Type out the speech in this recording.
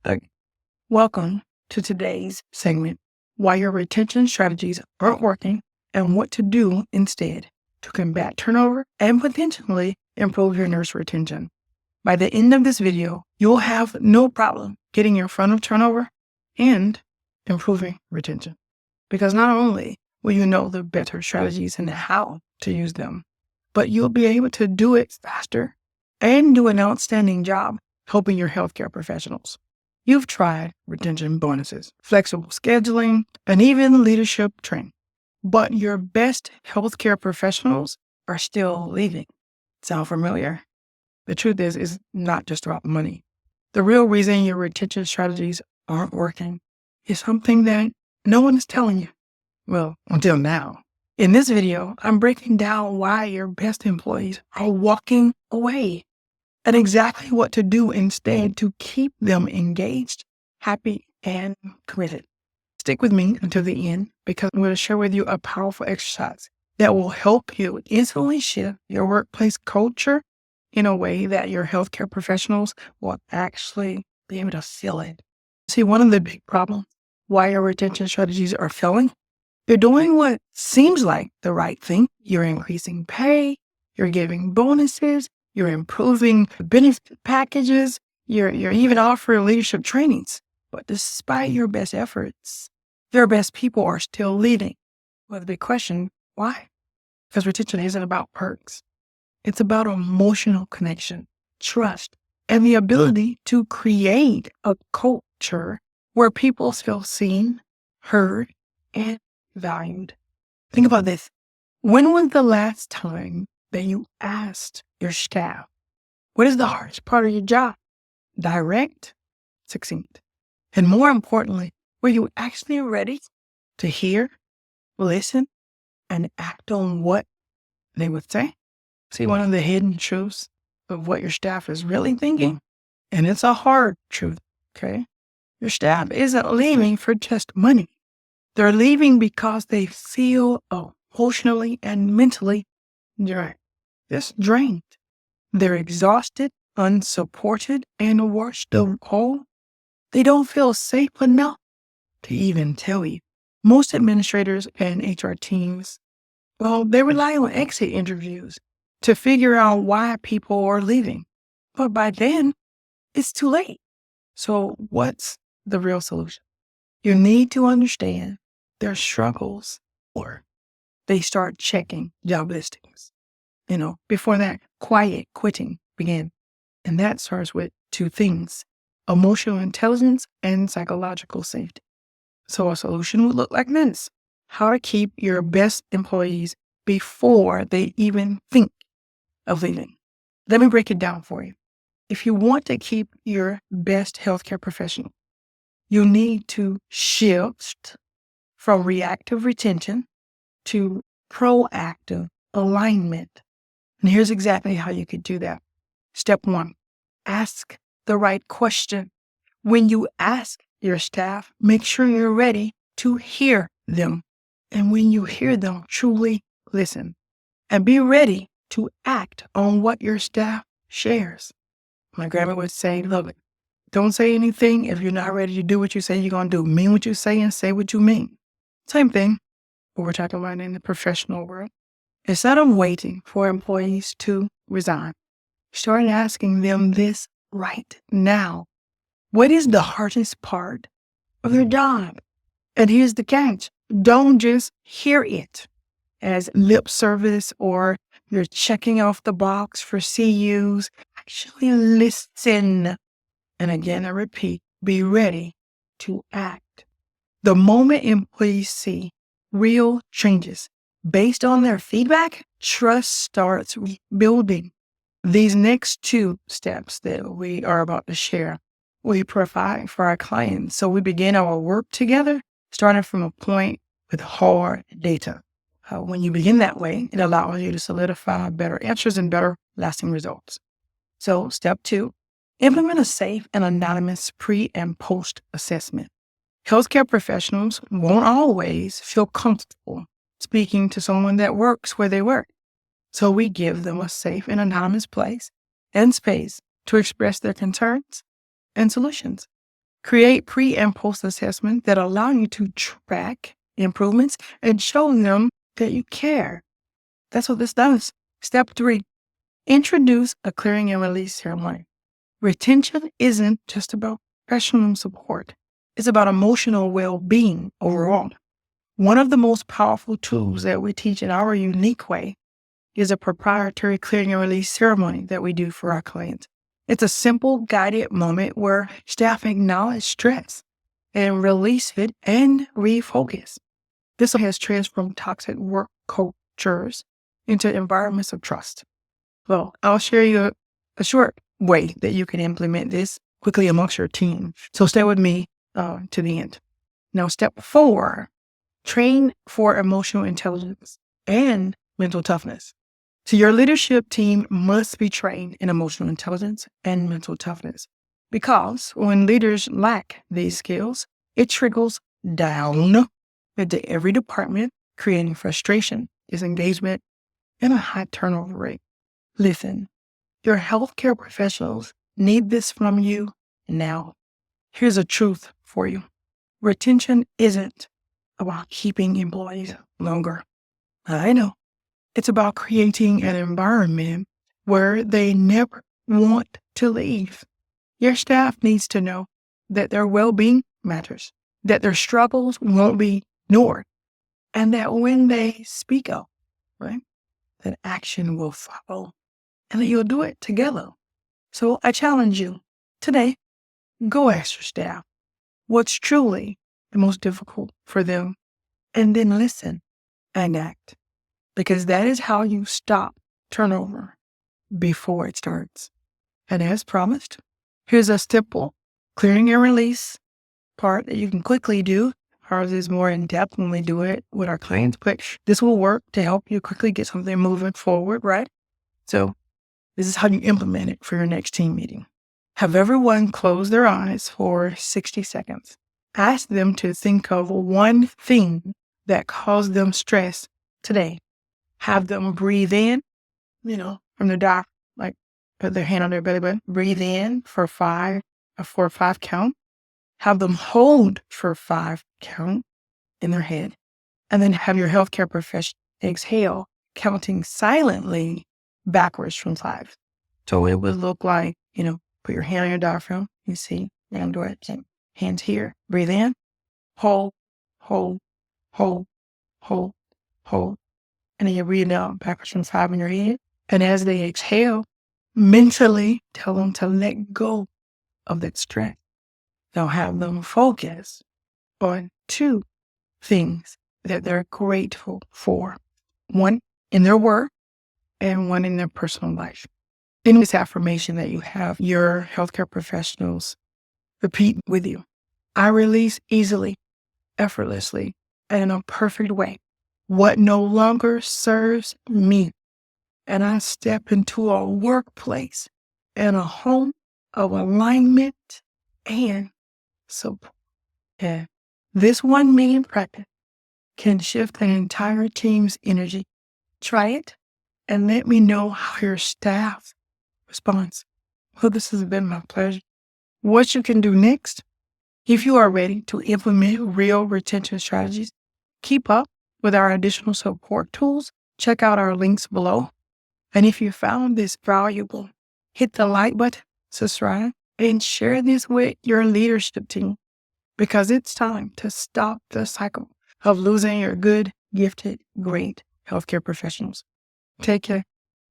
Okay. Welcome to today's segment, why your retention strategies aren't working and what to do instead to combat turnover and potentially improve your nurse retention. By the end of this video, you'll have no problem getting in front of turnover and improving retention. Because not only will you know the better strategies and how to use them, but you'll be able to do it faster and do an outstanding job helping your healthcare professionals. You've tried retention bonuses, flexible scheduling, and even leadership training, but your best healthcare professionals are still leaving. Sound familiar? The truth is, it's not just about money. The real reason your retention strategies aren't working is something that no one is telling you. Well, until now. In this video, I'm breaking down why your best employees are walking away and exactly what to do instead to keep them engaged, happy, and committed. Stick with me until the end because I'm going to share with you a powerful exercise that will help you instantly shift your workplace culture in a way that your healthcare professionals will actually be able to feel it. See, one of the big problems why your retention strategies are failing, you're doing what seems like the right thing. You're increasing pay, you're giving bonuses, you're improving benefit packages, you're even offering leadership trainings. But despite your best efforts, your best people are still leaving. Well, the big question, why? Because retention isn't about perks. It's about emotional connection, trust, and the ability to create a culture where people feel seen, heard, and valued. Think about this. When was the last time that you asked your staff, what is the hardest part of your job? Direct, succinct. And more importantly, were you actually ready to hear, listen, and act on what they would say? See, one of the hidden truths of what your staff is really thinking, and it's a hard truth, okay? Your staff isn't leaving for just money. They're leaving because they feel emotionally and mentally drained. Just drained. They're exhausted, unsupported, and worst of all, they don't feel safe enough to even tell you. Most administrators and HR teams, they rely on exit interviews to figure out why people are leaving. But by then, it's too late. So what's the real solution? You need to understand their struggles or they start checking job listings. Before that, quiet quitting began. And that starts with two things, emotional intelligence and psychological safety. So a solution would look like this. How to keep your best employees before they even think of leaving. Let me break it down for you. If you want to keep your best healthcare professional, you need to shift from reactive retention to proactive alignment. And here's exactly how you could do that. Step 1, ask the right question. When you ask your staff, make sure you're ready to hear them. And when you hear them, truly listen and be ready to act on what your staff shares. My grandma would say, look, don't say anything if you're not ready to do what you say you're going to do. Mean what you say and say what you mean. Same thing, what we're talking about in the professional world. Instead of waiting for employees to resign, start asking them this right now. What is the hardest part of your job? And here's the catch. Don't just hear it as lip service or you're checking off the box for CUs. Actually listen. And again, I repeat, be ready to act. The moment employees see real changes based on their feedback, trust starts rebuilding. These next two steps that we are about to share, we provide for our clients. So we begin our work together, starting from a point with hard data. When you begin that way, it allows you to solidify better answers and better lasting results. So step 2, implement a safe and anonymous pre and post assessment. Healthcare professionals won't always feel comfortable speaking to someone that works where they work. So we give them a safe and anonymous place and space to express their concerns and solutions. Create pre and post assessment that allow you to track improvements and show them that you care. That's what this does. Step 3, introduce a clearing and release ceremony. Retention isn't just about professional support. It's about emotional well-being overall. One of the most powerful tools that we teach in our unique way is a proprietary clearing and release ceremony that we do for our clients. It's a simple guided moment where staff acknowledge stress and release it and refocus. This has transformed toxic work cultures into environments of trust. Well, I'll share you a short way that you can implement this quickly amongst your team. So stay with me to the end. Now, step 4, train for emotional intelligence and mental toughness. So your leadership team must be trained in emotional intelligence and mental toughness, because when leaders lack these skills, it trickles down into every department, creating frustration, disengagement, and a high turnover rate. Listen, your healthcare professionals need this from you now. Here's a truth for you. Retention isn't about keeping employees longer. I know. It's about creating an environment where they never want to leave. Your staff needs to know that their well-being matters, that their struggles won't be ignored, and that when they speak up, right, that action will follow, and that you'll do it together. So I challenge you today, go ask your staff what's truly the most difficult for them, and then listen and act, because that is how you stop turnover before it starts. And as promised, here's a simple clearing and release part that you can quickly do. Ours is more in depth when we do it with our clients, but this will work to help you quickly get something moving forward, right? So this is how you implement it for your next team meeting. Have everyone close their eyes for 60 seconds. Ask them to think of one thing that caused them stress today. Have them breathe in, from the diaphragm, like put their hand on their belly button. Breathe in for 5, for a 5 count. Have them hold for 5 count in their head. And then have your healthcare professional exhale, counting silently backwards from 5. So it would look like, put your hand on your diaphragm. You see, hand do it. Hands here. Breathe in. Hold, hold, hold, hold, hold. And then you breathe out backwards from 5 in your head. And as they exhale, mentally tell them to let go of that stress. Now have them focus on 2 things that they're grateful for. One in their work and one in their personal life. In this affirmation that you have your healthcare professionals repeat with you. I release easily, effortlessly, and in a perfect way what no longer serves me. And I step into a workplace and a home of alignment and support. And this one main practice can shift an entire team's energy. Try it and let me know how your staff responds. Well, this has been my pleasure. What you can do next, if you are ready to implement real retention strategies, keep up with our additional support tools. Check out our links below. And if you found this valuable, hit the like button, subscribe, and share this with your leadership team, because it's time to stop the cycle of losing your good, gifted, great healthcare professionals. Take care.